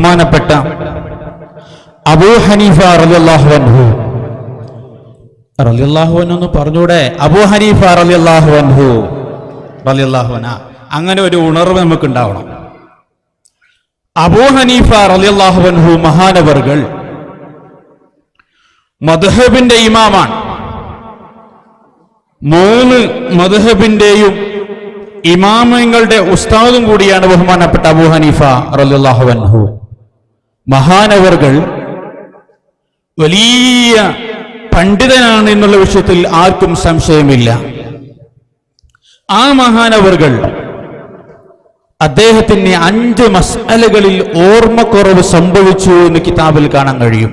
ബഹുമാനപ്പെട്ട അബൂ ഹനീഫ റളിയല്ലാഹു അൻഹു എന്ന് പറഞ്ഞൂടെ? അബൂ ഹനീഫ റളിയല്ലാഹു അൻഹു അങ്ങനെ ഒരു ഉണർവ് നമുക്ക് ഉണ്ടാവണം. അബൂ ഹനീഫ റളിയല്ലാഹു അൻഹു മഹാനവർകൾ മദ്ഹബിന്റെ ഇമാമാണ്. 3 മദ്ഹബിന്റെയും ഇമാമങ്ങളുടെ ഉസ്താദും കൂടിയാണ് ബഹുമാനപ്പെട്ട അബൂ ഹനീഫ റളിയല്ലാഹു അൻഹു. മഹാനവർകൾ വലിയ പണ്ഡിതനാണ് എന്നുള്ള വിഷയത്തിൽ ആർക്കും സംശയമില്ല. ആ മഹാനവർകൾ അദ്ദേഹത്തിന് 5 മസ്അലകളിൽ ഓർമ്മക്കുറവ് സംഭവിച്ചു എന്ന് കിതാബിൽ കാണാൻ കഴിയും.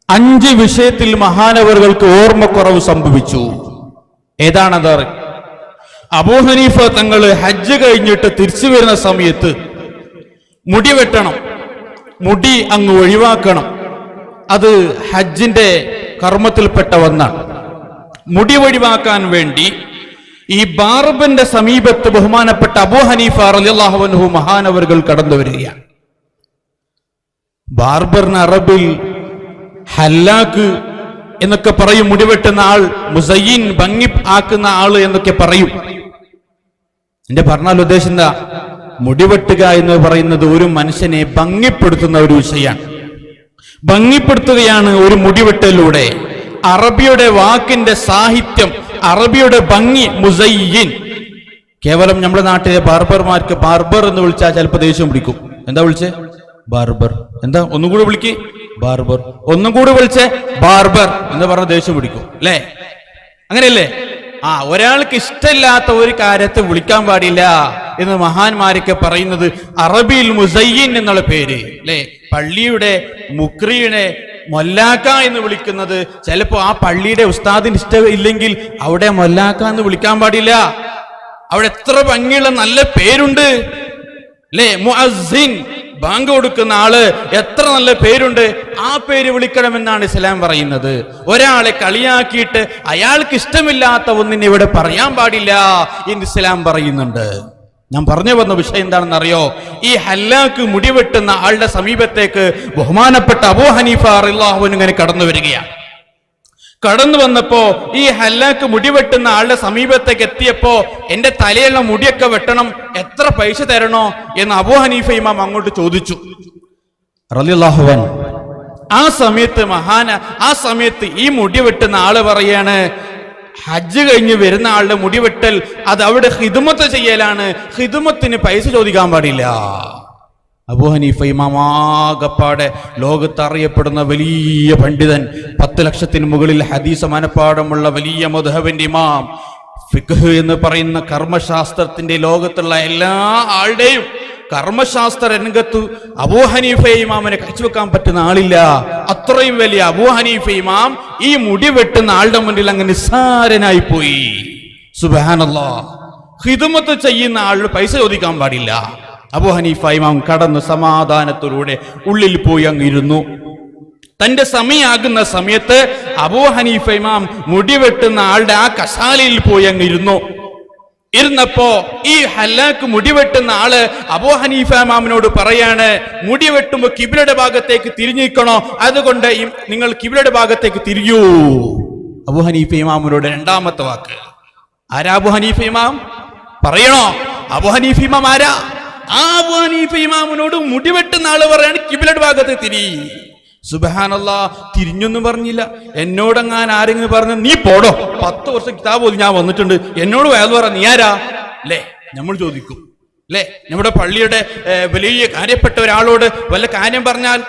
5 വിഷയത്തിൽ മഹാനവർകൾക്ക് ഓർമ്മക്കുറവ് സംഭവിച്ചു. ഏതാണത്? അബൂ ഹനീഫ തങ്ങള് ഹജ്ജ് കഴിഞ്ഞിട്ട് തിരിച്ചു വരുന്ന സമയത്ത് മുടി വെട്ടണം, മുടി അങ്ങ് ഒഴിവാക്കണം. അത് ഹജ്ജിന്റെ കർമ്മത്തിൽപ്പെട്ട ഒന്നാണ്. മുടി ഒഴിവാക്കാൻ വേണ്ടി ഈ ബാർബന്റെ സമീപത്ത് ബഹുമാനപ്പെട്ട അബൂ ഹനീഫ റളിയല്ലാഹു അൻഹു മഹാനവർകൾ കടന്നു വരികയാണ്. ബാർബറിന് അറബിൽ ഹല്ലാക്ക് എന്നൊക്കെ പറയും. മുടിവെട്ടുന്ന ആൾ, മുസയ്യിൻ, ഭംഗി ആക്കുന്ന ആള് എന്നൊക്കെ പറയും. എന്റെ പറഞ്ഞാൽ ഉദ്ദേശം എന്താ? മുടിവെട്ടുക എന്ന് പറയുന്നത് ഒരു മനുഷ്യനെ ഭംഗിപ്പെടുത്തുന്ന ഒരു വിഷയമാണ്. ഭംഗിപ്പെടുത്തുകയാണ് ഒരു മുടിവെട്ടലിലൂടെ. അറബിയുടെ വാക്കിന്റെ സാഹിത്യം, അറബിയുടെ ഭംഗി മുസയ്യിൻ. കേവലം നമ്മുടെ നാട്ടിലെ ബാർബർമാർക്ക് ബാർബർ എന്ന് വിളിച്ചാൽ ചിലപ്പോൾ ദേഷ്യം പിടിക്കും. എന്താ വിളിച്ചേ? ബാർബർ. എന്താ ഒന്നും കൂടി വിളിക്ക്? ബാർബർ. ഒന്നും കൂടി വിളിച്ചേ? ബാർബർ എന്ന് പറഞ്ഞ ദേഷ്യം പിടിക്കും അല്ലേ? അങ്ങനെയല്ലേ? ഒരാൾക്ക് ഇഷ്ടമില്ലാത്ത ഒരു കാര്യത്തെ വിളിക്കാൻ പാടില്ല എന്ന് മഹാന്മാരൊക്കെ പറയുന്നത് അറബിയിൽ മുസയ്യിൻ എന്നുള്ള പേര് അല്ലെ. പള്ളിയുടെ മുക്രിയുടെ മൊല്ലാക്ക എന്ന് വിളിക്കുന്നത് ചിലപ്പോ ആ പള്ളിയുടെ ഉസ്താദിന് ഇഷ്ടമില്ലെങ്കിൽ അവിടെ മൊല്ലാക്ക എന്ന് വിളിക്കാൻ പാടില്ല. അവിടെ എത്ര ഭംഗിയുള്ള നല്ല പേരുണ്ട് അല്ലെ. മുഅസ്സിൻ, ബാങ്ക് കൊടുക്കുന്ന ആള്, എത്ര നല്ല പേരുണ്ട്. ആ പേര് വിളിക്കണമെന്നാണ് ഇസ്ലാം പറയുന്നത്. ഒരാളെ കളിയാക്കിയിട്ട് അയാൾക്ക് ഇഷ്ടമില്ലാത്ത ഒന്നിനെ ഇവിടെ പറയാൻ പാടില്ല എന്ന് ഇസ്ലാം പറയുന്നുണ്ട്. ഞാൻ പറഞ്ഞു വന്ന വിഷയം എന്താണെന്ന് അറിയോ? ഈ ഹല്ലാക്ക് മുടിവെട്ടുന്ന ആളുടെ സമീപത്തേക്ക് ബഹുമാനപ്പെട്ട അബൂ ഹനീഫ റളിയല്ലാഹു അൻഹു ഇങ്ങനെ കടന്നു വരികയാണ്. കടന്നു വന്നപ്പോ ഈ ഹല്ലാക്ക് മുടിവെട്ടുന്ന ആളുടെ സമീപത്തേക്ക് എത്തിയപ്പോ എന്റെ തലയുള്ള മുടിയൊക്കെ വെട്ടണം, എത്ര പൈസ തരണോ എന്ന് അബൂ ഹനീഫ ഇമാം അങ്ങോട്ട് ചോദിച്ചു റളിയല്ലാഹു അൻഹു. ആ സമയത്ത് ഈ മുടി വെട്ടുന്ന ആള് പറയാണ്, ഹജ്ജ് കഴിഞ്ഞ് വരുന്ന ആളുടെ മുടിവെട്ടൽ അത് അവിടെ ഖിദ്മത്ത് ചെയ്യലാണ്, ഖിദ്മത്തിന് പൈസ ചോദിക്കാൻ പാടില്ല. അബൂ ഹനീഫ ഇമാമാകപ്പാടെ ലോകത്ത് അറിയപ്പെടുന്ന വലിയ പണ്ഡിതൻ, 10 ലക്ഷത്തിന് മുകളിൽ ഹദീസ് മനപ്പാടമുള്ള വലിയ മദ്ഹബിന്റെ ഇമാം, ഫിഖ് എന്ന് പറയുന്ന കർമ്മശാസ്ത്രത്തിന്റെ ലോകത്തുള്ള എല്ലാ ആളുടെയും കർമ്മശാസ്ത്ര രംഗത്ത് അബൂ ഹനീഫ ഇമാമിനെ കഴിച്ചുവെക്കാൻ പറ്റുന്ന ആളില്ല. അത്രയും വലിയ അബൂ ഹനീഫ ഇമാം ഈ മുടി വെട്ടുന്ന ആളുടെ മുന്നിൽ അങ്ങ് നിസ്സാരനായി പോയി. സുബ്ഹാനല്ലാഹ്. ഖിദ്മത്ത് ചെയ്യുന്ന ആളിന് പൈസ ചോദിക്കാൻ പാടില്ല. അബൂ ഹനീഫ ഇമാം കടന്ന് സമാധാനത്തോടെ ഉള്ളിൽ പോയി അങ്ങ് ഇരുന്നു. തന്റെ സമയാകുന്ന സമയത്ത് അബൂ ഹനീഫ ഇമാം മുടി വെട്ടുന്ന ആളുടെ ആ കസാലയിൽ പോയി അങ്ങ് ഇരുന്നപ്പോ ഈ ഹല്ലാക്ക് മുടിവെട്ടുന്ന ആള് അബൂ ഹനീഫ ഇമാമിനോട് പറയാണ്, മുടി വെട്ടുമ്പോ കിബിലയുടെ ഭാഗത്തേക്ക് തിരിഞ്ഞിരിക്കണോ, അതുകൊണ്ട് നിങ്ങൾ കിബിലയുടെ ഭാഗത്തേക്ക് തിരിയൂ. അബൂ ഹനീഫ ഇമാമിനോട് രണ്ടാമത്തെ വാക്ക്. ആരാ അബൂ ഹനീഫ ഇമാം? പറയണോ? അബൂ ഹനീഫ ഇമാം ആരാ? ആ അബൂ ഹനീഫ ഇമാമിനോട് മുടിവെട്ടുന്ന ആള് പറയാണ് കിബിലയുടെ ഭാഗത്ത് തിരി. സുബ്ഹാനല്ലാഹ്. തിരിഞ്ഞൊന്നും പറഞ്ഞില്ല. എന്നോടങ്ങാൻ ആരെങ്കിലും പറഞ്ഞു നീ പോടോ, 10 വർഷം കിതാബ് പോലും ഞാൻ വന്നിട്ടുണ്ട്, എന്നോട് വയത് പറ, നീ ആരാ അല്ലേ നമ്മൾ ചോദിക്കും അല്ലേ. നമ്മുടെ പള്ളിയുടെ വലിയ കാര്യപ്പെട്ട ഒരാളോട് വല്ല കാര്യം പറഞ്ഞാൽ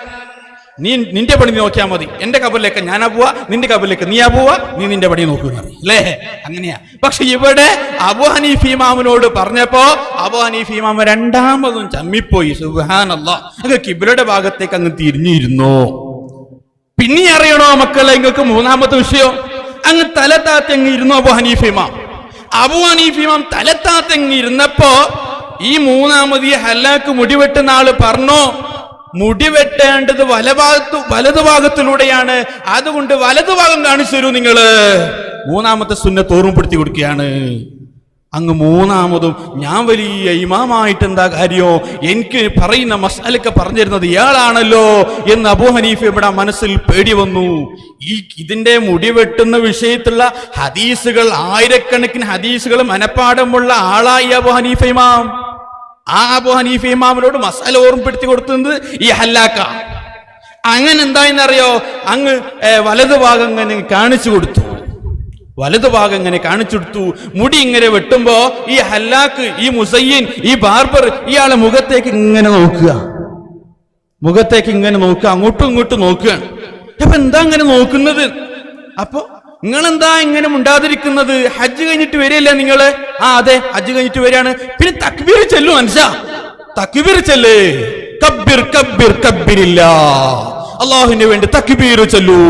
നീ നിന്റെ പണി നോക്കിയാൽ മതി, എന്റെ കബറിലേക്ക് ഞാനാ പോവാ, നിന്റെ കബറിലേക്ക് നീയാ പോവാ, നീ നിന്റെ പണി നോക്കുക അല്ലേ. അങ്ങനെയാ. പക്ഷെ ഇവിടെ അബൂ ഹനീഫ ഇമാമിനോട് പറഞ്ഞപ്പോ അബൂ ഹനീഫ ഇമാം രണ്ടാമതും ചമ്മിപ്പോയി. സുബ്ഹാനല്ലാഹ്. അങ്ങ് കിബിലയുടെ ഭാഗത്തേക്ക് അങ്ങ് തിരിഞ്ഞിരുന്നു. പിന്നെ അറിയണോ മക്കളെ നിങ്ങൾക്ക് മൂന്നാമത്തെ വിഷയം? അങ്ങ് തലത്താത്തങ്ങ് ഇരുന്നു അബൂ ഹനീഫ ഇമാം. അബൂ ഹനീഫ ഇമാം തലത്താത്തങ്ങ് ഇരുന്നപ്പോ ഈ മൂന്നാമത് ഈ ഹല്ലാക്ക് മുടിവെട്ടുന്ന ആള് പറഞ്ഞു, മുടി വെട്ടേണ്ടത് വലതുഭാഗത്തിലൂടെയാണ്, അതുകൊണ്ട് വലതുഭാഗം കാണിച്ചു തരൂ നിങ്ങള്. മൂന്നാമത്തെ സുന്നത്ത് ഓർമ്മപ്പെടുത്തി കൊടുക്കുകയാണ്. അങ്ങ് മൂന്നാമതും ഞാൻ വലിയ ഇമാമായിട്ട് എന്താ കാര്യോ, എനിക്ക് പറയുന്ന മസാലൊക്കെ പറഞ്ഞിരുന്നത് ഇയാളാണല്ലോ എന്ന് അബൂ ഹനീഫയുടെ മനസ്സിൽ പേടി വന്നു. ഇതിന്റെ മുടി വെട്ടുന്ന വിഷയത്തിലുള്ള ഹദീസുകൾ, ആയിരക്കണക്കിന് ഹദീസുകൾ മനപ്പാടമുള്ള ആളായി അബൂ ഹനീഫ ഇമാം. ആ അബൂ ഹനീഫ ഇമാമിനോട് മസാല ഓർമ്മപ്പെടുത്തി കൊടുക്കുന്നത് ഈ ഹല്ലാക്ക. അങ്ങനെ എന്തായെന്നറിയോ, അങ്ങ് വലതു ഭാഗം ഇങ്ങനെ കാണിച്ചു കൊടുത്തു. മുടി ഇങ്ങനെ വെട്ടുമ്പോ ഈ ഹല്ലാക്ക്, ഈ മുസയ്യിൻ, ഈ ബാർബർ ഇയാളെ മുഖത്തേക്ക് ഇങ്ങനെ നോക്കുക, അങ്ങോട്ടും ഇങ്ങോട്ടും നോക്കുക. അപ്പൊ എന്താ ഇങ്ങനെ നോക്കുന്നത്? അപ്പൊ നിങ്ങളെന്താ ഇങ്ങനെ മുണ്ടാതിരിക്കുന്നത്? ഹജ്ജ് കഴിഞ്ഞിട്ട് വരികയല്ലേ നിങ്ങള്? അതെ, ഹജ്ജ് കഴിഞ്ഞിട്ട് വരികയാണ്. പിന്നെ തക്ബീർ ചെല്ലു മനുഷ്യ, തക്ബീർ ചെല്ല്, കബ്ബിർ കബ്ബിർ കബ്ബിരില്ല, അള്ളാഹുവിന് വേണ്ടി തക്ബീർ ചൊല്ലൂ.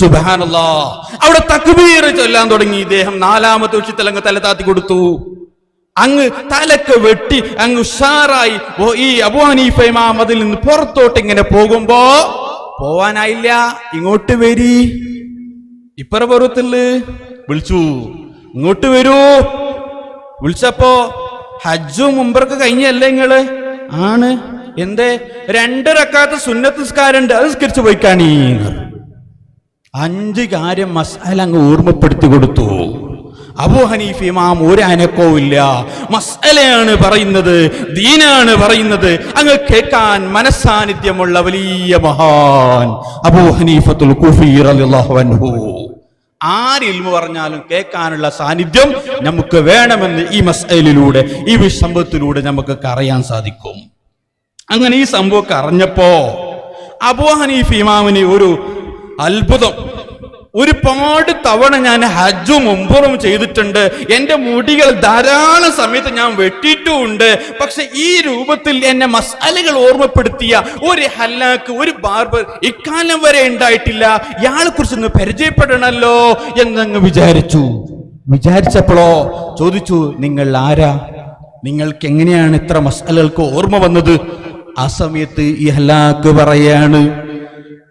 സുബ്ഹാനല്ലാഹ്. അവിടെ തക്ബീർ ചൊല്ലാൻ തുടങ്ങി ഇദ്ദേഹം. നാലാമത്തെ ഉച്ചത്തിൽ അങ്ങ് തല താത്തി കൊടുത്തു. അങ്ങ് തലക്ക് വെട്ടി അങ്ങ് ഉഷാറായി. ഈ അബൂ ഹനീഫ ഇമാം അതിൽ നിന്ന് പുറത്തോട്ട് ഇങ്ങനെ പോകുമ്പോ പോവാനായില്ല. ഇങ്ങോട്ട് വരി, ഇപ്പറ പുറത്തില് വിളിച്ചു, ഇങ്ങോട്ട് വരൂ. വിളിച്ചപ്പോ ഹജ്ജും ഉംറയൊക്കെ കഴിഞ്ഞല്ലേ നിങ്ങള്? ആണ്. എന്തേ? 2 റക്അത്ത് സുന്നത്ത് നിസ്കാരമുണ്ട്, അത് നിസ്കരിച്ചു പോയിക്കാണീ. 5 കാര്യം മസാല അങ്ങ് ഓർമ്മപ്പെടുത്തി കൊടുത്തു. അബൂ ഹനീഫ ഇമാം ഒരു അനക്കവും ഇല്ല. മസ്അലയാണ് പറയുന്നത്, ദീനാണ് പറയുന്നത്. അങ്ങ് കേൾക്കാൻ മനസ്സാന്നിധ്യമുള്ള വലിയ മഹാൻ അബൂ ഹനീഫത്തുൽ കുഫി റളിയല്ലാഹു അൻഹു. ആര് ഇൽമു പറഞ്ഞാലും കേൾക്കാനുള്ള സാന്നിധ്യം നമുക്ക് വേണമെന്ന് ഈ മസ്അലയിലൂടെ, ഈ സംഭവത്തിലൂടെ നമുക്കൊക്കെ അറിയാൻ സാധിക്കും. അങ്ങനെ ഈ സംഭവമൊക്കെ അറിഞ്ഞപ്പോ അബൂ ഹനീഫ ഇമാമിന് ഒരു അത്ഭുതം. ഒരുപാട് തവണ ഞാൻ ഹജ്ജും ഉംറയും ചെയ്തിട്ടുണ്ട്, എന്റെ മുടികൾ ധാരാളം സമയത്ത് ഞാൻ വെട്ടിയിട്ടുമുണ്ട്. പക്ഷെ ഈ രൂപത്തിൽ എന്നെ മസാലകൾ ഓർമ്മപ്പെടുത്തിയ ഒരു ഹല്ലാക്ക്, ഒരു ബാർബർ ഇക്കാലം വരെ ഉണ്ടായിട്ടില്ല. ഇയാളെ കുറിച്ചൊന്ന് പരിചയപ്പെടണല്ലോ എന്നങ്ങ് വിചാരിച്ചപ്പോഴോ ചോദിച്ചു, നിങ്ങൾ ആരാ? നിങ്ങൾക്ക് എങ്ങനെയാണ് ഇത്ര മസാലകൾക്ക് ഓർമ്മ വന്നത്? ആ സമയത്ത് ഈ ഹല്ലാക്ക് പറയാണ്,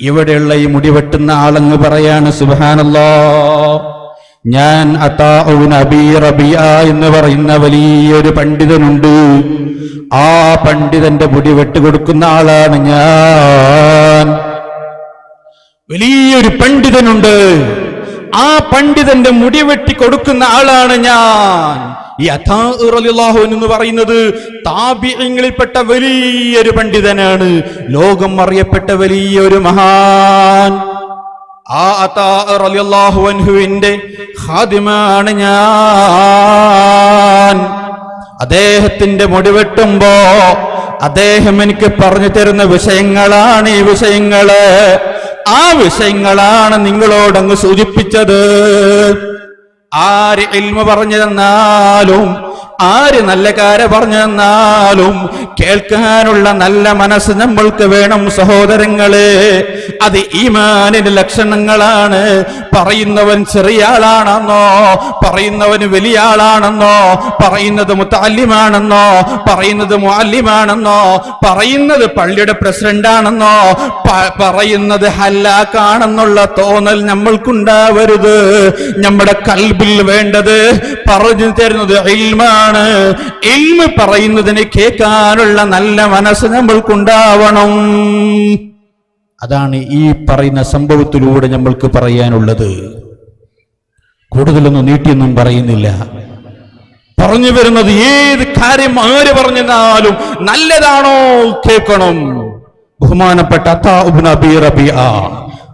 ഇവിടെയുള്ള ഈ മുടി വെട്ടുന്ന ആളങ്ങ് പറയാണ്, സുബ്ഹാനല്ലാഹ്, ഞാൻ അതാഉ ഇബ്നു അബീ റബീഅ എന്ന് പറയുന്ന വലിയൊരു പണ്ഡിതനുണ്ട്. ആ പണ്ഡിതന്റെ മുടി വെട്ടുകൊടുക്കുന്ന ആളാണ് ഞാൻ. വലിയൊരു പണ്ഡിതനുണ്ട്, ആ പണ്ഡിതന്റെ മുടി വെട്ടി കൊടുക്കുന്ന ആളാണ് ഞാൻ. ഈ അതാഉ റളിയല്ലാഹു അൻഹു എന്ന് പറയുന്നത് താബിഈങ്ങളിൽപ്പെട്ട വലിയൊരു പണ്ഡിതനാണ്, ലോകം അറിയപ്പെട്ട വലിയൊരു മഹാൻ. ആ അതാഉ റളിയല്ലാഹു അൻഹുവിന്റെ ഖാദിമാണ് ഞാൻ. അദ്ദേഹത്തിന്റെ മുടി വെട്ടുമ്പോ അദ്ദേഹം എനിക്ക് പറഞ്ഞു തരുന്ന വിഷയങ്ങളാണ് ഈ വിഷയങ്ങള്. ആ വിഷയങ്ങളാണ് നിങ്ങളോടങ്ങ് സൂചിപ്പിച്ചത്. ആര് ഇൽമു പറഞ്ഞു തന്നാലും, ആര് നല്ല കാര്യം പറഞ്ഞു തന്നാലും കേൾക്കാനുള്ള നല്ല മനസ്സ് നമ്മൾക്ക് വേണം സഹോദരങ്ങളെ. അത് ഈമാനിന്റെ ലക്ഷണങ്ങളാണ്. പറയുന്നവൻ ചെറിയ ആളാണെന്നോ, പറയുന്നവന് വലിയ ആളാണെന്നോ, പറയുന്നത് മുത്തഅല്ലിമാണെന്നോ, പറയുന്നത് മുഅല്ലിമാണെന്നോ, പറയുന്നത് പള്ളിയുടെ പ്രസിഡന്റാണെന്നോ, പറയുന്നത് ഹല്ലാക്കാണെന്നുള്ള തോന്നൽ നമ്മൾക്കുണ്ടാവരുത്. നമ്മുടെ കൽബിൽ വേണ്ടത് പറഞ്ഞു തരുന്നത് ഇൽമാണ്. ഇൽമ് പറയുന്നതിന് കേൾക്കാനുള്ള നല്ല മനസ്സ് നമ്മൾക്കുണ്ടാവണം. അതാണ് ഈ പറയുന്ന സംഭവത്തിലൂടെ നമ്മൾക്ക് പറയാനുള്ളത്. കൂടുതലൊന്നും നീട്ടിയൊന്നും പറയുന്നില്ല. പറഞ്ഞു വരുന്നത് ഏത് കാര്യം ആര് പറഞ്ഞാലും നല്ലതാണോ കേൾക്കണം. ബഹുമാനപ്പെട്ട അതാഉ ഇബ്നു അബീ റബീഅ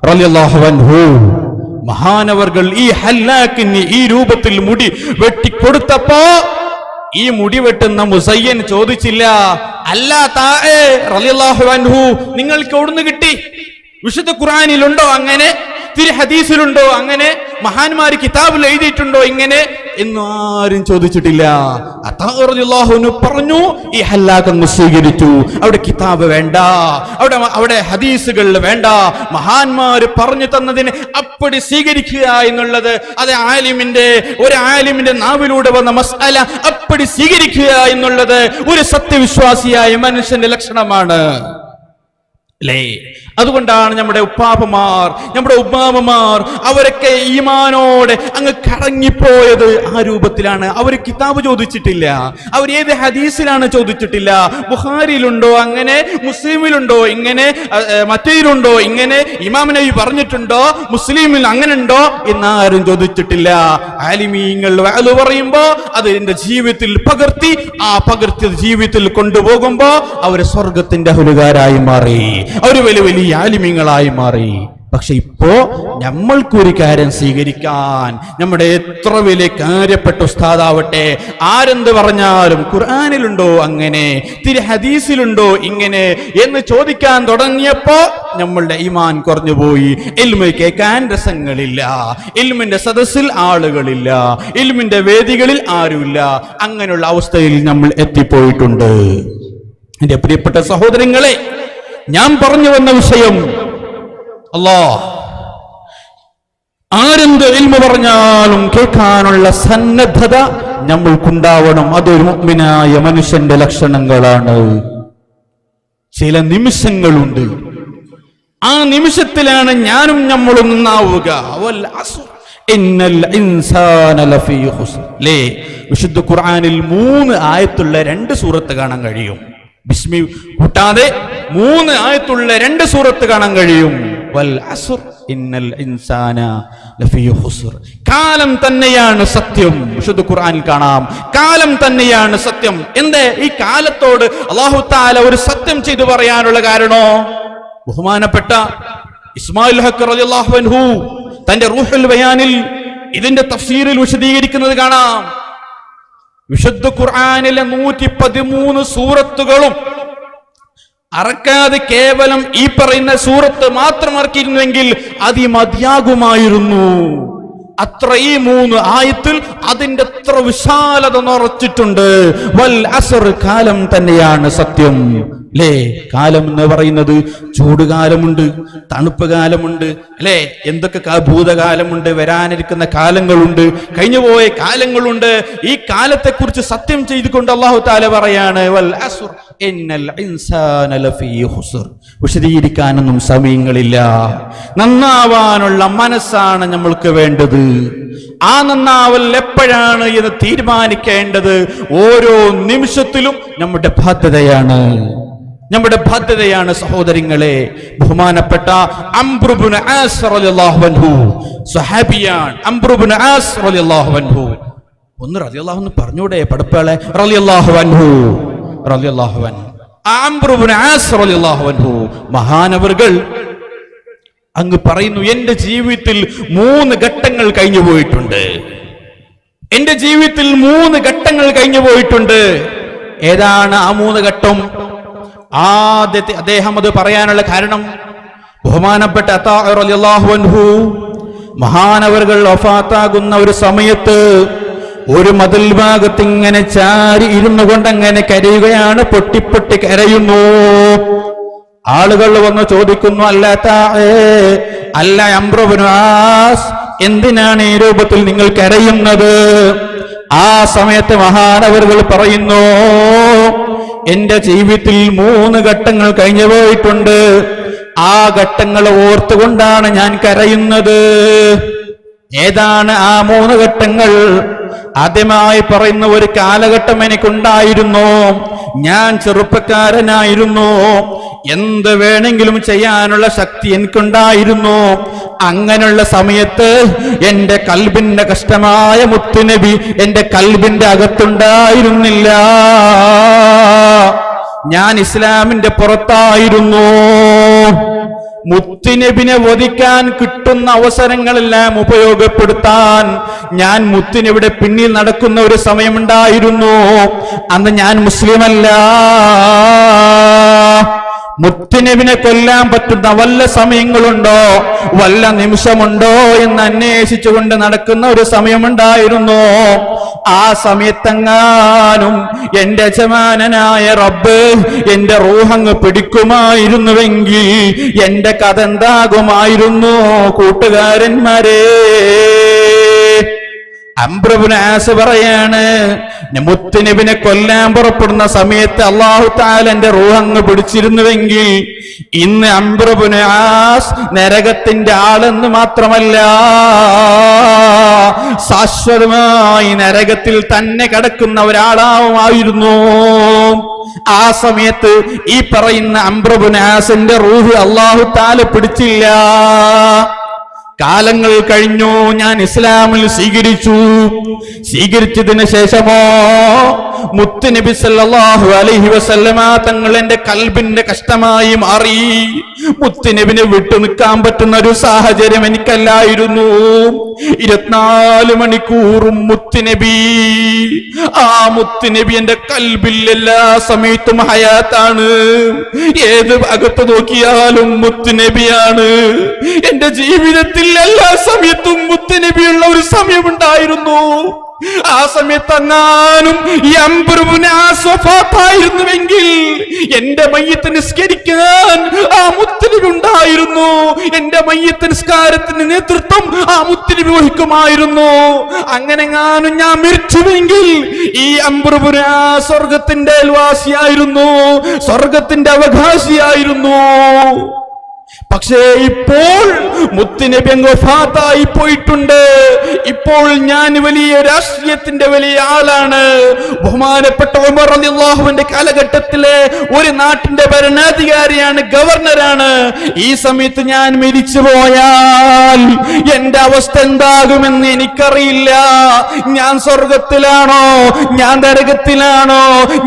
റളിയല്ലാഹു അൻഹു മഹാനവർകൾ ഈ ഹല്ലാക്കിന് ഈ രൂപത്തിൽ മുടി വെട്ടിക്കൊടുത്തപ്പോ ഈ മുടി വെട്ടുന്ന മുസയ്യൻ ചോദിച്ചില്ല, അല്ല താഴെ റളിയല്ലാഹു അൻഹു നിങ്ങൾക്ക് എവിടുന്ന് കിട്ടി? വിശുദ്ധ ഖുർആനിലുണ്ടോ അങ്ങനെ? തിരു ഹദീസിലുണ്ടോ അങ്ങനെ? മഹാന്മാര് കിതാബിൽ എഴുതിയിട്ടുണ്ടോ ഇങ്ങനെ എന്നും ആരും ചോദിച്ചിട്ടില്ല. അതാഉ റളിയല്ലാഹു അൻഹു പറഞ്ഞു, ഈ ഹല്ലാഖ് സ്വീകരിച്ചു. അവിടെ കിതാബ് വേണ്ട, അവിടെ ഹദീസുകൾ വേണ്ട. മഹാന്മാര് പറഞ്ഞു തന്നതിനെ അപ്പടി സ്വീകരിക്കുക എന്നുള്ളത് അത് ഒരു ആലിമിന്റെ നാവിലൂടെ വന്ന മസ്അല അപ്പടി സ്വീകരിക്കുക എന്നുള്ളത് ഒരു സത്യവിശ്വാസിയായ മനുഷ്യന്റെ ലക്ഷണമാണ്. അല്ലേ? അതുകൊണ്ടാണ് നമ്മുടെ ഉപ്പാപ്പമാർ, നമ്മുടെ ഉമ്മാമ്മമാർ അവരൊക്കെ ഈമാനോടെ അങ്ങ് കടങ്ങിപ്പോയത്. ആ രൂപത്തിലാണ്. അവർ കിതാബ് ചോദിച്ചിട്ടില്ല, അവർ ഏത് ഹദീസിലാണ് ചോദിച്ചിട്ടില്ല, ബുഖാരിയിലുണ്ടോ അങ്ങനെ, മുസ്ലിമിലുണ്ടോ ഇങ്ങനെ, മറ്റേതിലുണ്ടോ ഇങ്ങനെ, ഇമാം നബി പറഞ്ഞിട്ടുണ്ടോ, മുസ്ലിമിൽ അങ്ങനെ ഉണ്ടോ എന്നാരും ചോദിച്ചിട്ടില്ല. ആലിമീങ്ങൾ വഅദ് പറയുമ്പോ അത് എന്റെ ജീവിതത്തിൽ പകർത്തി, ആ പകർത്തിയത് ജീവിതത്തിൽ കൊണ്ടുപോകുമ്പോ അവര് സ്വർഗത്തിന്റെ അഹ്ലുകാരായി മാറി, അവര് വലിയ വലിയ ആലിമീങ്ങളായി മാറി. പക്ഷെ ഇപ്പോ നമ്മൾക്കൊരു കാര്യം സ്വീകരിക്കാൻ, നമ്മുടെ എത്ര വലിയ കാര്യപ്പെട്ട ഉസ്താദാവട്ടെ, ആരെന്ത് പറഞ്ഞാലും ഖുർആനിലുണ്ടോ അങ്ങനെ, തിരു ഹദീസിലുണ്ടോ ഇങ്ങനെ എന്ന് ചോദിക്കാൻ തുടങ്ങിയപ്പോ നമ്മളുടെ ഈമാൻ കുറഞ്ഞുപോയി. ഇൽമ് കേൾക്കാൻ രസങ്ങളില്ല, ഇൽമിന്റെ സദസ്സിൽ ആളുകളില്ല, ഇൽമിന്റെ വേദികളിൽ ആരുമില്ല. അങ്ങനെയുള്ള അവസ്ഥയിൽ നമ്മൾ എത്തിപ്പോയിട്ടുണ്ട്. എന്റെ പ്രിയപ്പെട്ട സഹോദരങ്ങളെ, ഞാൻ പറഞ്ഞു വന്ന വിഷയം, ആരെന്ത് ഇൽമു പറഞ്ഞാലും കേൾക്കാനുള്ള സന്നദ്ധത നമ്മൾക്കുണ്ടാവണം. അതൊരു മുഅ്മിനായ മനുഷ്യന്റെ ലക്ഷണങ്ങളാണ്. ചില നിമിഷങ്ങളുണ്ട്, ആ നിമിഷത്തിലാണ് ഞാനും നമ്മളും നന്നാവുക. വിശുദ്ധ ഖുർആനിൽ 3 ആയത്തുള്ള 2 സൂറത്ത് കാണാൻ കഴിയും. ബിസ്മി കൂട്ടാതെ 3 ആയത്തുള്ള 2 സൂറത്ത് കാണാൻ കഴിയും. വൽ അസ്ർ ഇന്നൽ ഇൻസാന ലഫീ ഖുസ്ർ. കാലം തന്നെയാണ് സത്യം. വിശുദ്ധ ഖുർആനിൽ കാണാം, കാലം തന്നെയാണ് സത്യം. എന്തേ ഈ കാലത്തോട് അല്ലാഹു തആല ഒരു സത്യം ചെയ്തു പറയാനുള്ള കാരണോ? ബഹുമാനപ്പെട്ട ഇസ്മായിൽ ഹഖ് റളിയല്ലാഹു അൻഹു തന്റെ റൂഹുൽ ബയാനിൽ ഇതിന്റെ തഫ്സീറിൽ വിശദീകരിക്കുന്നത് കാണാം. വിശുദ്ധ ഖുർആനിലെ 113 സൂറത്തുകളും അറക്കാതെ കേവലം ഈ പറയുന്ന സൂറത്ത് മാത്രം ഇറക്കിയിരുന്നുവെങ്കിൽ അത് മതിയാകുമായിരുന്നു. അത്ര ഈ 3 ആയത്തിൽ അതിന്റെ അത്ര വിശാലത നിറച്ചിട്ടുണ്ട്. വൽ അസ്ർ, കാലം തന്നെയാണ് സത്യം. അല്ലേ? കാലം എന്ന് പറയുന്നത് ചൂടുകാലമുണ്ട്, തണുപ്പ് കാലമുണ്ട്, അല്ലേ? എന്തൊക്കെ ഭൂതകാലമുണ്ട്, വരാനിരിക്കുന്ന കാലങ്ങളുണ്ട്, കഴിഞ്ഞുപോയ കാലങ്ങളുണ്ട്. ഈ കാലത്തെ കുറിച്ച് സത്യം ചെയ്തുകൊണ്ട് അല്ലാഹു തആല പറയാണ് വൽ അസ്ർ ഇന്നൽ ഇൻസാന ലഫീ ഖുസ്ർ. വിശദീകരിക്കാനൊന്നും സമയങ്ങളില്ല. നന്നാവാനുള്ള മനസ്സാണ് നമ്മൾക്ക് വേണ്ടത്. ആ നന്നാവൽ എപ്പോഴാണ് എന്ന് തീരുമാനിക്കേണ്ടത് ഓരോ നിമിഷത്തിലും നമ്മുടെ ബാധ്യതയാണ്, നമ്മുടെ ബാധ്യതയാണ് സഹോദരങ്ങളെ. ബഹുമാനപ്പെട്ട അംർ ഇബ്നു ആസ് റളിയല്ലാഹു അൻഹു സ്വഹാബിയാണ്. അംർ ഇബ്നു ആസ് റളിയല്ലാഹു അൻഹു, ഒന്ന് റളിയല്ലാഹു അൻഹു പറഞ്ഞൂടെ പടപ്പളെ? റളിയല്ലാഹു അൻഹു, റളിയല്ലാഹു അൻഹു. അംർ ഇബ്നു ആസ് റളിയല്ലാഹു അൻഹു മഹാനവർകൾ അങ്ങ് പറയുന്നു, എന്റെ ജീവിതത്തിൽ 3 ഘട്ടങ്ങൾ കഴിഞ്ഞു പോയിട്ടുണ്ട്. എന്റെ ജീവിതത്തിൽ 3 ഘട്ടങ്ങൾ കഴിഞ്ഞു പോയിട്ടുണ്ട്. ഏതാണ് ആ 3 ഘട്ടം? ആദ്യത്തെ അദ്ദേഹം അത് പറയാനുള്ള കാരണം, ബഹുമാനപ്പെട്ട അതാ റളിയല്ലാഹു അൻഹു മഹാനവർകൾ വഫാത്താകുന്ന ഒരു സമയത്ത് ഒരു മതിൽ ഭാഗത്ത് ഇങ്ങനെ ചാരി ഇരുന്നു കൊണ്ട് അങ്ങനെ കരയുകയാണ്, പൊട്ടിപ്പൊട്ടി കരയുന്നു. ആളുകൾ വന്ന് ചോദിക്കുന്നു, അല്ല അംർ ഇബ്നു ആസ്, എന്തിനാണ് ഈ രൂപത്തിൽ നിങ്ങൾ കരയുന്നത്? ആ സമയത്ത് മഹാനവറുകൾ പറയുന്നു, എന്റെ ജീവിതത്തിൽ 3 ഘട്ടങ്ങൾ കഴിഞ്ഞു പോയിട്ടുണ്ട്. ആ ഘട്ടങ്ങൾ ഓർത്തുകൊണ്ടാണ് ഞാൻ കരയുന്നത്. ഏതാണ് ആ 3 ഘട്ടങ്ങൾ? ആദ്യമായി പറയുന്ന ഒരു കാലഘട്ടം എനിക്കുണ്ടായിരുന്നു. ഞാൻ ചെറുപ്പക്കാരനായിരുന്നു, എന്ത് വേണമെങ്കിലും ചെയ്യാനുള്ള ശക്തി എനിക്കുണ്ടായിരുന്നു. അങ്ങനെയുള്ള സമയത്ത് എന്റെ കൽബിന്റെ കഷ്ടമായ മുത്തുനബി എന്റെ കൽബിന്റെ അകത്തുണ്ടായിരുന്നില്ല. ഞാൻ ഇസ്ലാമിന്റെ പുറത്തായിരുന്നു. മുത്തുനബിനെ വധിക്കാൻ കിട്ടുന്ന അവസരങ്ങളെല്ലാം ഉപയോഗപ്പെടുത്താൻ ഞാൻ മുത്തുനബിയുടെ പിന്നിൽ നടക്കുന്ന ഒരു സമയമുണ്ടായിരുന്നു. അന്ന് ഞാൻ മുസ്ലിമല്ല. മുത്തുനബിനെ കൊല്ലാൻ പറ്റുന്ന വല്ല സമയങ്ങളുണ്ടോ, വല്ല നിമിഷമുണ്ടോ എന്ന് അന്വേഷിച്ചുകൊണ്ട് നടക്കുന്ന ഒരു സമയമുണ്ടായിരുന്നു. ആ സമയത്തെങ്ങാനും എന്റെ യജമാനനായ റബ്ബ് എന്റെ റൂഹങ്ങ് പിടിക്കുമായിരുന്നുവെങ്കിൽ എന്റെ കഥ എന്താകുമായിരുന്നു കൂട്ടുകാരന്മാരെ? അംർ ഇബ്നു ആസ് പറയാണ്, മുത്തുനബിനെ കൊല്ലാൻ പുറപ്പെടുന്ന സമയത്ത് അല്ലാഹു തആല എന്റെ റൂഹ് അങ്ങ് പിടിച്ചിരുന്നുവെങ്കിൽ ഇന്ന് അംർ ഇബ്നു ആസ് നരകത്തിന്റെ ആളെന്ന് മാത്രമല്ല, ശാശ്വതമായി നരകത്തിൽ തന്നെ കിടക്കുന്ന ഒരാളാവുമായിരുന്നു. ആ സമയത്ത് ഈ പറയുന്ന അംർ ഇബ്നു ആസിന്റെ റൂഹ് അല്ലാഹു തആല പിടിച്ചില്ല. കാലങ്ങൾ കഴിഞ്ഞു, ഞാൻ ഇസ്ലാമിൽ സ്വീകരിച്ചതിന് ശേഷമോ മുത്തുനബി സല്ലല്ലാഹു അലൈഹി വസല്ലമ തങ്ങൾ എന്റെ കൽബിന്റെ കഷ്ടമായി മാറി. മുത്തുനബിനെ വിട്ടു നിൽക്കാൻ പറ്റുന്ന ഒരു സാഹചര്യം എനിക്കല്ലായിരുന്നു. 24 മണിക്കൂറും മുത്തുനബി, ആ മുത്തുനബി എന്റെ കൽബിൽ എല്ലാ സമയത്തും ഹയാത്താണ്. ഏത് ഭാഗത്ത് നോക്കിയാലും മുത്തുനബിയാണ്. എന്റെ ജീവിതത്തിൽ എല്ലാ സമയത്തും മുത്തുനബിയുള്ള ഒരു സമയമുണ്ടായിരുന്നു. ആ സമയത്ത് അങ്ങാനും ഈ അംർ ഇബ്നു ആസ് വഫാത്തായിരുന്നുവെങ്കിൽ എന്റെ മയ്യിത്ത് നിസ്കരിക്കാൻ ആ മുത്തുനബി ഉണ്ടായിരുന്നു. എന്റെ മയ്യിത്ത് നിസ്കാരത്തിന് നേതൃത്വം ആ മുത്തുനബി വഹിക്കുമായിരുന്നു. അങ്ങനെങ്ങാനും ഞാൻ മരിച്ചുവെങ്കിൽ ഈ അംർ ഇബ്നു ആസ് സ്വർഗത്തിന്റെ അയൽവാസിയായിരുന്നു, സ്വർഗത്തിന്റെ അവകാശിയായിരുന്നു. പക്ഷേ ഇപ്പോൾ മുത്തുനബി അങ്ങ് വഫാത്തായി പോയിട്ടുണ്ട്. ഇപ്പോൾ ഞാൻ വലിയ രാഷ്ട്രീയത്തിന്റെ വലിയ ആളാണ്. ബഹുമാനപ്പെട്ട ഉമർ റളിയല്ലാഹുവിന്റെ കാലഘട്ടത്തിലെ ഒരു നാട്ടിന്റെ ഭരണാധികാരിയാണ്, ഗവർണറാണ്. ഈ സമയത്ത് ഞാൻ മരിച്ചു പോയാൽ എന്റെ അവസ്ഥ എന്താകുമെന്ന് എനിക്കറിയില്ല. ഞാൻ സ്വർഗത്തിലാണോ, ഞാൻ നരകത്തിലാണോ,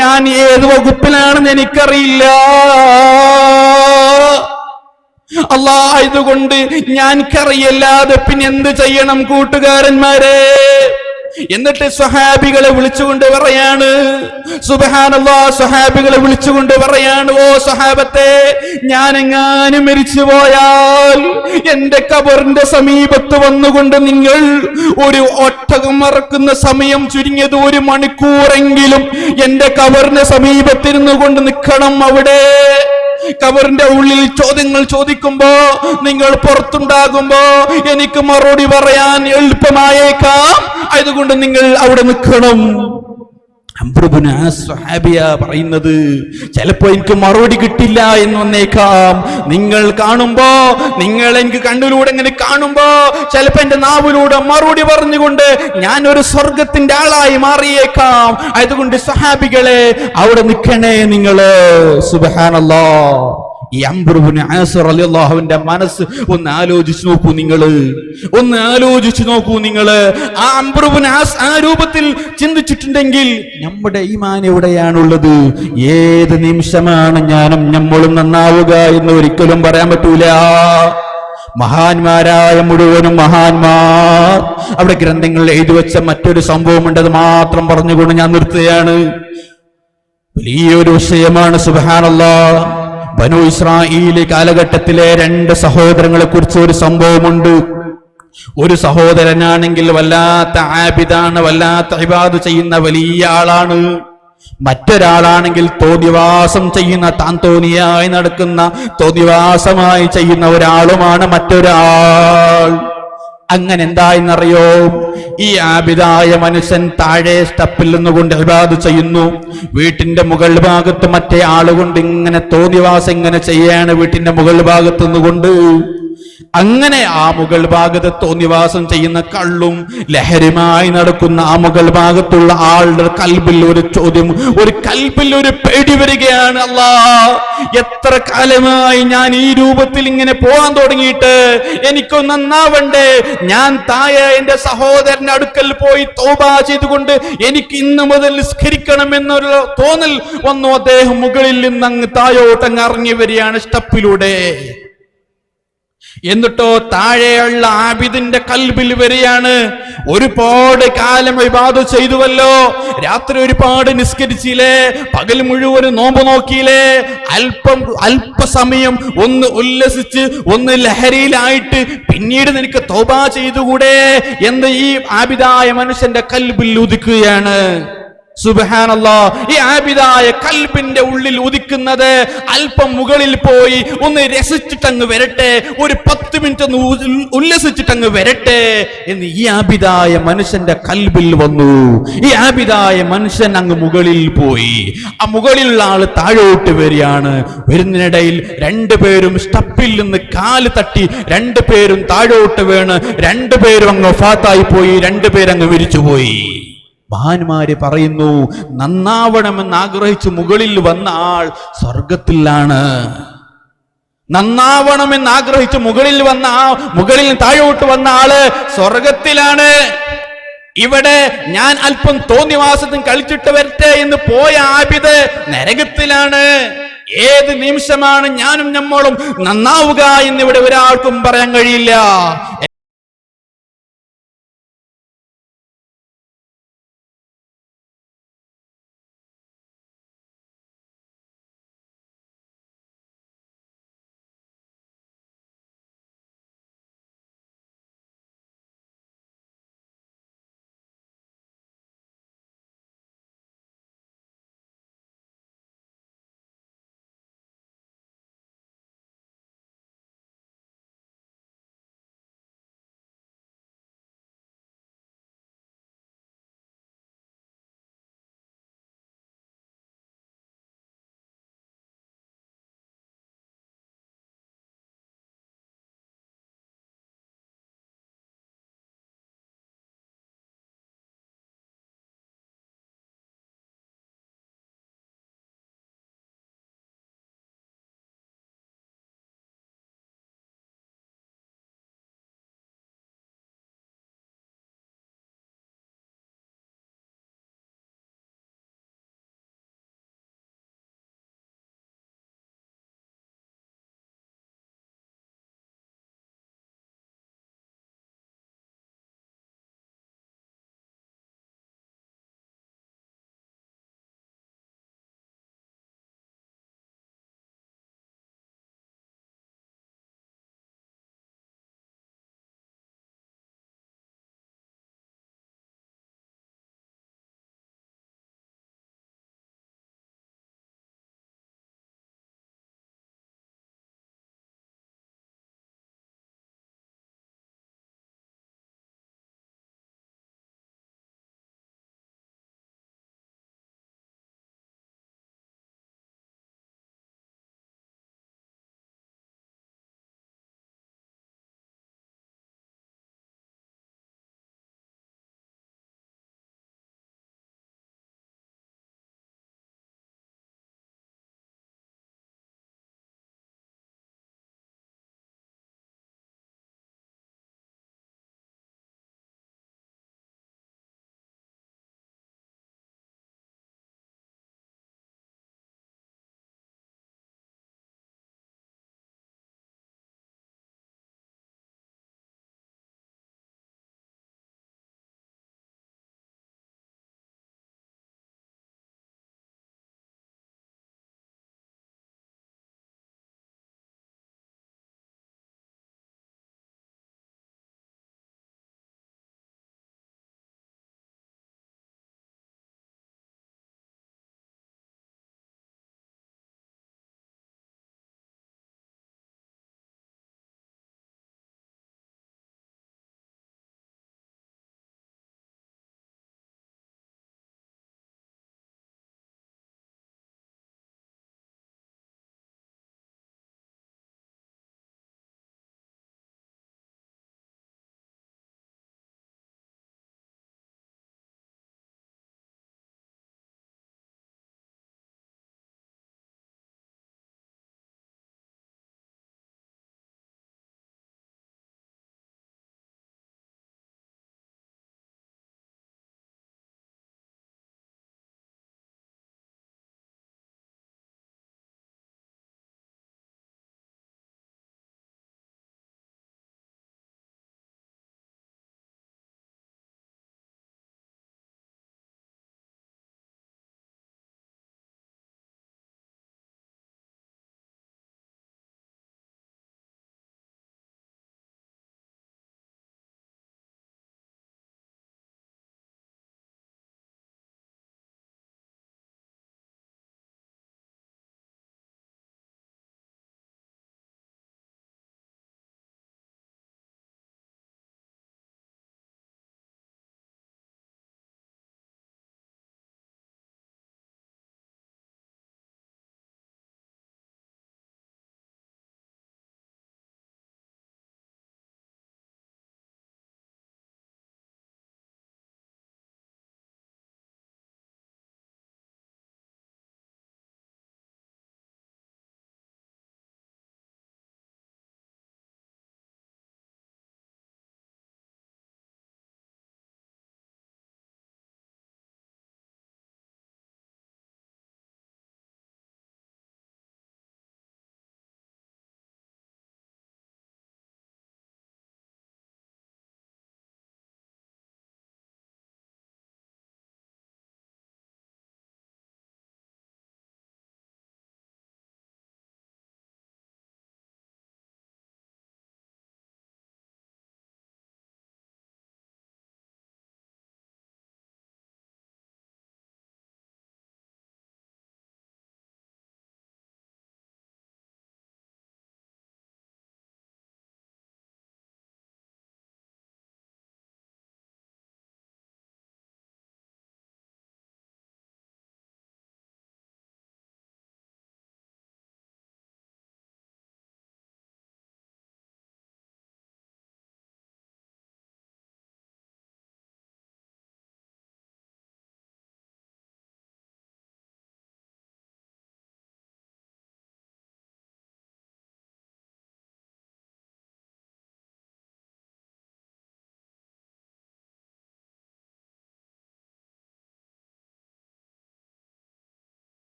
ഞാൻ ഏത് വകുപ്പിലാണെന്ന് എനിക്കറിയില്ല. ഇതുകൊണ്ട് ഞാൻ കറിയല്ലാതെ പിന്നെ എന്ത് ചെയ്യണം കൂട്ടുകാരന്മാരെ? എന്നിട്ട് സ്വഹാബികളെ വിളിച്ചുകൊണ്ട് പറയാണ്, സുബ്ഹാനല്ലാഹ്, സ്വഹാബികളെ വിളിച്ചുകൊണ്ട് പറയാണ്, ഓ സ്വഹാബത്തെ, ഞാനെങ്ങാനും മരിച്ചു പോയാൽ എന്റെ ഖബറിന്റെ സമീപത്ത് വന്നുകൊണ്ട് നിങ്ങൾ ഒരു ഒട്ടകം മറക്കുന്ന സമയം ചുരുങ്ങിയത് 1 മണിക്കൂറെങ്കിലും എന്റെ ഖബറിന്റെ സമീപത്തിരുന്നു കൊണ്ട് നിൽക്കണം. അവിടെ ഖബറിന്റെ ഉള്ളിൽ ചോദ്യങ്ങൾ ചോദിക്കുമ്പോ നിങ്ങൾ പുറത്തുണ്ടാകുമ്പോ എനിക്ക് മറുപടി പറയാൻ എളുപ്പമായേക്കാം. അതുകൊണ്ട് നിങ്ങൾ അവിടെ നിൽക്കണം. അംർ ഇബ്നു ആസ് സ്വഹാബിയാ പറയുന്നത്, ചിലപ്പോ എനിക്ക് മറുപടി കിട്ടില്ല എന്ന് വന്നേക്കാം. നിങ്ങൾ കാണുമ്പോ, നിങ്ങൾ എനിക്ക് കണ്ണിലൂടെ ഇങ്ങനെ കാണുമ്പോ ചിലപ്പോ എന്റെ നാവിലൂടെ മറുപടി പറഞ്ഞുകൊണ്ട് ഞാൻ ഒരു സ്വർഗത്തിന്റെ ആളായി മാറിയേക്കാം. അതുകൊണ്ട് സ്വഹാബികളെ അവിടെ നിൽക്കണേ നിങ്ങള്. സുബ്ഹാനല്ലാഹ്, ഈ അംർ ഇബ്നു ആസ് റളിയല്ലാഹുവിന്റെ മനസ്സ് ഒന്ന് ആലോചിച്ചു നോക്കൂ നിങ്ങള്. ആ അംർ ഇബ്നു ആസ് ആ രൂപത്തിൽ ചിന്തിച്ചിട്ടുണ്ടെങ്കിൽ നമ്മുടെ ഈമാൻ എവിടെയാണുള്ളത്? ഏത് നിമിഷമാണ് ഞാനും നമ്മളും നന്നാവുക എന്ന് ഒരിക്കലും പറയാൻ പറ്റൂല. മഹാന്മാരായ മുഴുവനും മഹാന്മാർ അവിടെ ഗ്രന്ഥങ്ങളിൽ എഴുതി വെച്ച മറ്റൊരു സംഭവമുണ്ട്. അത് മാത്രം പറഞ്ഞുകൊണ്ട് ഞാൻ നിർത്തുകയാണ്. വലിയൊരു വിഷയമാണ്. സുബ്ഹാനല്ലാഹ്, ബനു ഇസ്രായേൽ കാലഘട്ടത്തിലെ 2 സഹോദരങ്ങളെ കുറിച്ച് ഒരു സംഭവമുണ്ട്. ഒരു സഹോദരനാണെങ്കിൽ വല്ലാത്ത ആബിദാണ്, വല്ലാത്ത ഇബാദത്ത് ചെയ്യുന്ന വലിയ ആളാണ്. മറ്റൊരാളാണെങ്കിൽ തോന്നിവാസം ചെയ്യുന്ന, താൻ തോന്നിയായി നടക്കുന്ന, തോന്നിവാസമായി ചെയ്യുന്ന ഒരാളുമാണ് മറ്റൊരാൾ. അങ്ങനെ എന്തായെന്നറിയോ? ഈ ആബിദായ മനുഷ്യൻ താഴെ സ്റ്റെപ്പിൽ നിന്നുകൊണ്ട് ഇബാദത്ത് ചെയ്യുന്നു. വീട്ടിന്റെ മുകൾ ഭാഗത്ത് മറ്റേ ആളുകൊണ്ട് ഇങ്ങനെ തോന്നിവാസം ഇങ്ങനെ ചെയ്യാണ്. വീട്ടിന്റെ മുകൾ ഭാഗത്ത് നിന്നുകൊണ്ട് അങ്ങനെ ആ മുകൾ ഭാഗത്ത് തോന്നിവാസം ചെയ്യുന്ന, കള്ളും ലഹരിയുമായി നടക്കുന്ന ആ മുകൾ ഭാഗത്തുള്ള ആളുടെ കൽബിൽ ഒരു ചോദ്യം, കൽബിൽ ഒരു പേടി വരികയാണ്. അല്ലാഹ്, എത്ര കാലമായി ഞാൻ ഈ രൂപത്തിൽ ഇങ്ങനെ പോകാൻ തുടങ്ങിയിട്ട്, എനിക്കൊന്ന് നന്നാവണ്ടേ? ഞാൻ താഴെ എന്റെ സഹോദരന്റെ അടുക്കൽ പോയി തൗബ ചെയ്തുകൊണ്ട് എനിക്ക് ഇന്ന് മുതൽ നിസ്കരിക്കണം എന്നൊരു തോന്നൽ വന്നു. അദ്ദേഹം മുകളിൽ നിന്ന് അങ്ങ് താഴോട്ടങ്ങ് ഇറങ്ങി വരികയാണ് സ്റ്റെപ്പിലൂടെ. എന്നിട്ടോ താഴെയുള്ള ആബിദിന്റെ കൽബിൽ വരികയാണ്, ഒരുപാട് കാലം ഇബാദത്ത് ചെയ്തുവല്ലോ, രാത്രി ഒരുപാട് നിസ്കരിച്ചില്ലേ, പകൽ മുഴുവൻ നോമ്പ് നോക്കിയില്ലേ, അല്പസമയം ഒന്ന് ഉല്ലസിച്ച് ഒന്ന് ലഹരിയിലായിട്ട് പിന്നീട് നിനക്ക് തൗബ ചെയ്തുകൂടെ എന്ന് ഈ ആബിദായ മനുഷ്യന്റെ കൽബിൽ ഉദിക്കുകയാണ്. സുബ്ഹാനല്ലാഹ്. ഈ ആബിദായ കൽബിന്റെ ഉള്ളിൽ ഉദിക്കുന്നത് അല്പം മുകളിൽ പോയി ഒന്ന് രസിച്ചിട്ടങ്ങ് വരട്ടെ, ഒരു 10 മിനിറ്റ് ഒന്ന് ഉല്ലസിച്ചിട്ടങ്ങ് വരട്ടെ എന്ന് ഈ ആബിദായ മനുഷ്യന്റെ കൽബിൽ വന്നു. ഈ ആബിദായ മനുഷ്യൻ അങ്ങ് മുകളിൽ പോയി. ആ മുകളിലുള്ള ആള് താഴോട്ട് വരികയാണ്. വരുന്നതിനിടയിൽ രണ്ടുപേരും സ്റ്റപ്പിൽ നിന്ന് കാല് തട്ടി രണ്ടുപേരും താഴോട്ട് വീണ് രണ്ടുപേരും അങ്ങ് വഫാത്തായി പോയി. രണ്ടുപേരങ്ങ് മരിച്ചുപോയി. മഹാന്മാര് പറയുന്നു, നന്നാവണമെന്ന് ആഗ്രഹിച്ച് മുകളിൽ വന്ന ആൾ സ്വർഗത്തിലാണ്. നന്നാവണമെന്ന് ആഗ്രഹിച്ച് മുകളിൽ വന്ന മുകളിൽ താഴോട്ട് വന്ന ആള് സ്വർഗത്തിലാണ്. ഇവിടെ ഞാൻ അല്പം തോന്നിവാസത്തിന് കളിച്ചിട്ട് വരട്ടെ എന്ന് പോയ ആബിദ് നരകത്തിലാണ്. ഏത് നിമിഷമാണ് ഞാനും നമ്മളും നന്നാവുക എന്നിവിടെ ഒരാൾക്കും പറയാൻ കഴിയില്ല.